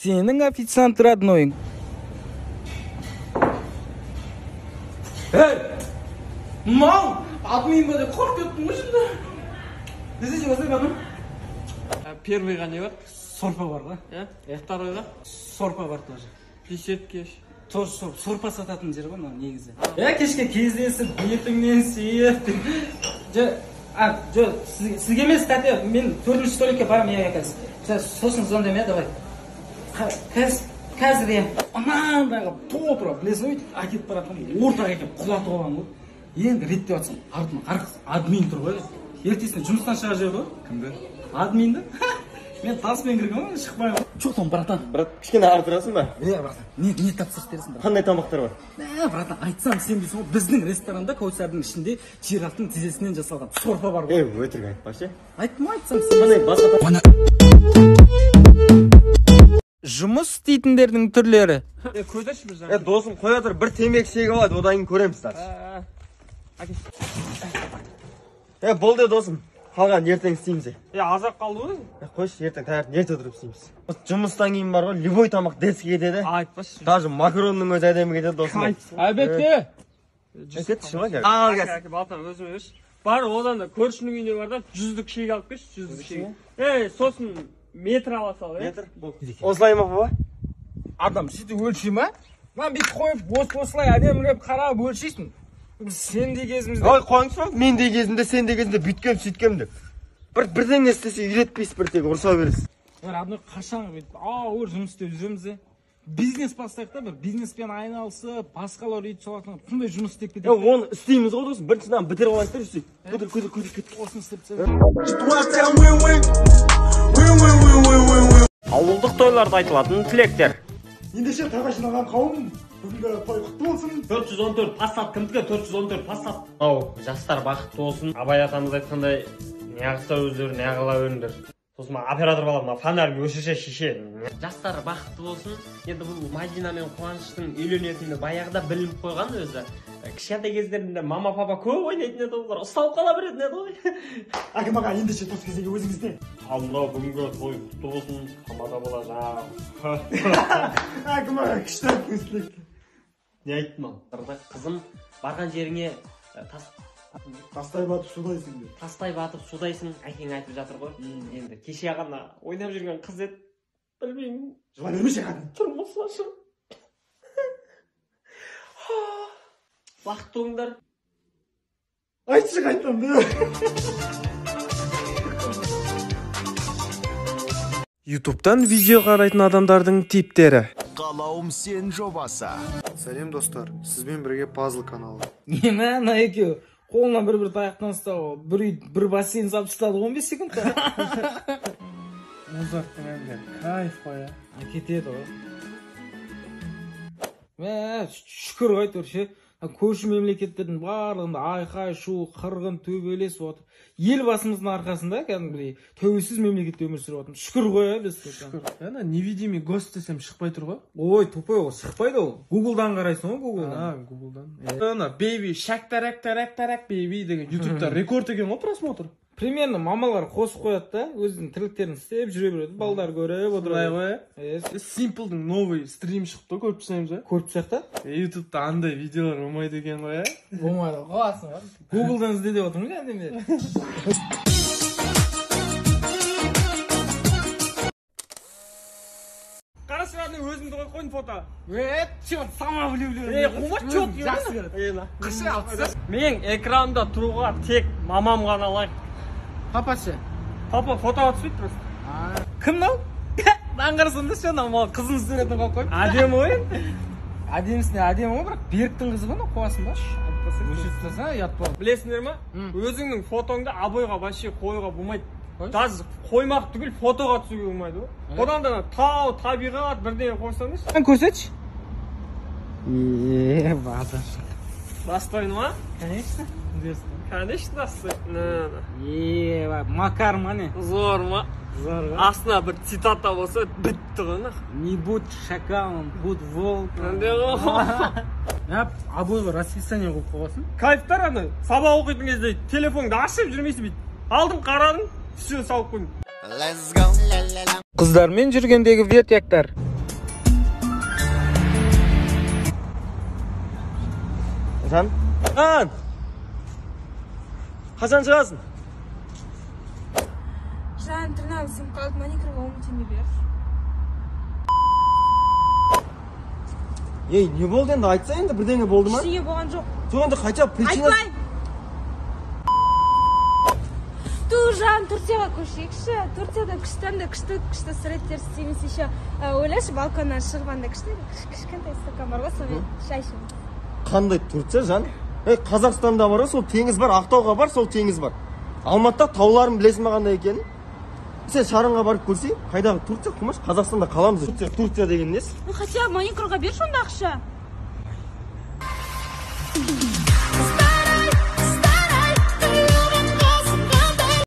Senin официант родной. Hey! Mal! Admin böyle korkuttun şimdi. Bizi çözün hanım. Первыйға не бар? Сорпа бар да? Второйға? Сорпа бар тоже. Бесеткеш. Тоже сорпа сататын жер ғой мына негізі. Кешке кездесіп, бетіңнен сүйіп. Сізге емес, кәте, мен 4-ші столикке барам ең қазір. Сосын звондайм, давай. Қазір ең. Анандағы толтыра, білесің өйтіп, әкетіп баратқан, ортаға екеп құлатып алған ғой. Енді реттеп атсың, артынан админ тұр ғой. Ертесіне жұмыстан шыға жер ғой. Кімді? Админді. Мен таспен кірген ғой, шықпай ғой. Жоқтың, братан. Брат, кішкене артырасың ба? Братан. Не тапсырыс бересің, брат? Қандай тамақтар бар? Братан, айтсам сен дейсің ғой, біздің ресторанда Кәусардың ішінде жирафтың тізесінен жасалған сорпа бар ғой. Өтірік айтпашы. Айтсам сен. Қандай басқа Жұмыс істейтіндердің түрлері. Көз ашып жүрсің. Досым қоя тұр, бір темекі шегіп алады, одан кейін көреміз тас. Болды досым. Қалған ертең істейміз. Азақ қалды ғой? Қойшы, ертең таңертең ерте тұрып істейміз. Жұмыстан кейін бар ғой, любой тамақ детский кетеді. Айтпашы. Даже макаронның өзі әдемі кетеді досым. Әлбетте. Кетші ғой кәзір. Әке, балтам өзіме өш. Бар, одан да көршінің үйіне бар да, 100-лік шек алып кеш, 100-лік шек. Сосын метр ала сал, метр? Осылай ма баба? Адам, сөйтіп өлшей ма? Мен бүйтіп қойып, осылай әдеміреп қарап өлшейсің. Сендей кезімізде... Ой, қойыңыз ба? Мендей кезімде, сендей кезімде бүйткем, сөйткем деп. Бірден істесе үйретпейсіз бір тек ұрса бересіз. Адной қашан бүйтіп, жұмыс істеп жүреміз. Бизнес бастайық та, бір бизнеспен айналысып, басқалар үйді салатын, қандай жұмыс істеп кетеді. Оны істейміз ғой досым, біріншіден бітіріп алайық та, көтір. Осыны істеп Ауылдық тойларда айтылатын тілектер. Ендеше тайға жиналған қауым, бүгінгі той құтты болсын. 414 Passat кімдікі? 414 Passat. Жастар бақытты болсын. Абай атамыз айтқандай, неғыса өздері, неғыла өріндер. Сосын оператор балам, фонарь өшіше шеше. Жастар бақытты болсын. Енді бұл Мадина мен Қуаныштың үйленетінді баяғыда біліп қойған өзі. Кішкентай кездерінде мама папа көп ойнайтын еді олар, ұсталып қала беретін еді ғой. Әкім аға, ендеше тос кезегі өзіңізде. Алла бүгінгі той құтты болсын, тамада бола жау. Әкім аға, күшті көзілікті. Не айттым ал? Қызым барған жеріңе Тастай батып судайсың деп. Тастай батып судайсың, әкең айтып жатыр ғой. Енді кеше ғана ойнап жүрген қыз еді. Білмеймін. Жыла бермеші қатын. Тұрмысыншы. Бақытты болыңдар. Айтшы қайтам да. YouTube'дан видео қарайтын адамдардың типтері. Қалауым сен жобасы. Сәлем достар, сізбен бірге пазл каналы. Неме, ана екеу қолына бір таяқтан ұстау, бір бассейн салып ұстады 15 секундта. Музарттың әнде кайф қой. Кетеді ғой. Шүкір ғой тұршы. Көрші мемлекеттердің барлығында айқай, шу, қырғын, төбелес отыр. Ел басымыздың арқасында кәдімгідей тәуелсіз мемлекетте өмір сүріп отырмыз. Шүкір ғой, біз. Шүкір. Невидимый гость десем шықпай тұр ғой. Ой, тупой ғой, шықпайды ол. Гуглдан қарайсың ғой, Гуглдан. Гуглдан. Бейби, шак-тарак-тарак-тарак бейби деген ютубта рекорд екен ғой просмотр. Примерно мамалар қосып қояды да, өзінің тірліктерін істеп жүре береді. Балдар көріп отырады. Simple-дің новый стрим шықты, көріп түсаймыз, ә? Көріп түсақта? Ютубта андай видеолар болмайды екен ғой, ә? Болмайды, қаласың ғой. Гуглдан ізде деп отырмын кәдімде. Қарасырадың өзімді қойын фото. Чет, сама білеулер. Қома чет, жақсы көреді. Қышы алтысы. Мен экранда тұруға тек мамам ғана лайк. Папашы? Папа фото атыспейді просто. Кім нау? Даңғырсында шана, қызын суретін қойып қойып. Әдемі ғой? Әдемісіне әдемі ғой, бірақ Беріктің қызы ғой, қуасын ба? Өшіп тұтаса, ұят бол. Білесіңдер ма? Өзіңнің фотоңды абойға баши қойға болмайды. Даже қоймақ түгіл фотоға түсуге болмайды ғой. Одан да тау, табиғат бірдеңе қойсаңыз. Көрсетші? Базар. Достойны ма? Конечно. Конечно, достойны. Макар ма не? Зор ма? Зор ғой. Астына бір цитата болса, бітті ғой. Не будь шакалом, будь волком. Қандай ғой? Абойға расписание қойып қойғасын? Кайфтар ана, сабақ оқитын кезде телефонды ашып жүрмейсің бейт. Алдың қарадың, все салып қойдың. Қыздармен жүргендегі вертяктар. жан қашан шығасың? Жан, тренажерым қалды, маникюрға 10 теңге бер. Ей, не болды енді? Айтса енді бірдеңе болды ма? Ештеңе болған жоқ. Жоқ енді қайта причина... Айтпай! Ту, Жан, Турцияға көшейікші. Турцияда күшті суреттер істейміз еще. Ойлашы, балконнан шығғанда кішкентай стакан бар ғой, сонымен шай ішеміз. Қандай Турция, Жан? Қазақстанда бар ғой, сол теңіз бар, Ақтауға бар, сол теңіз бар. Алматыда тауларын білесің ме қандай екенін? Сен шарынға барып көрсей, қайдағы Турция қумаш, Қазақстанда қаламыз. Турция деген несі? Хотя маникюрға бер сонда ақша.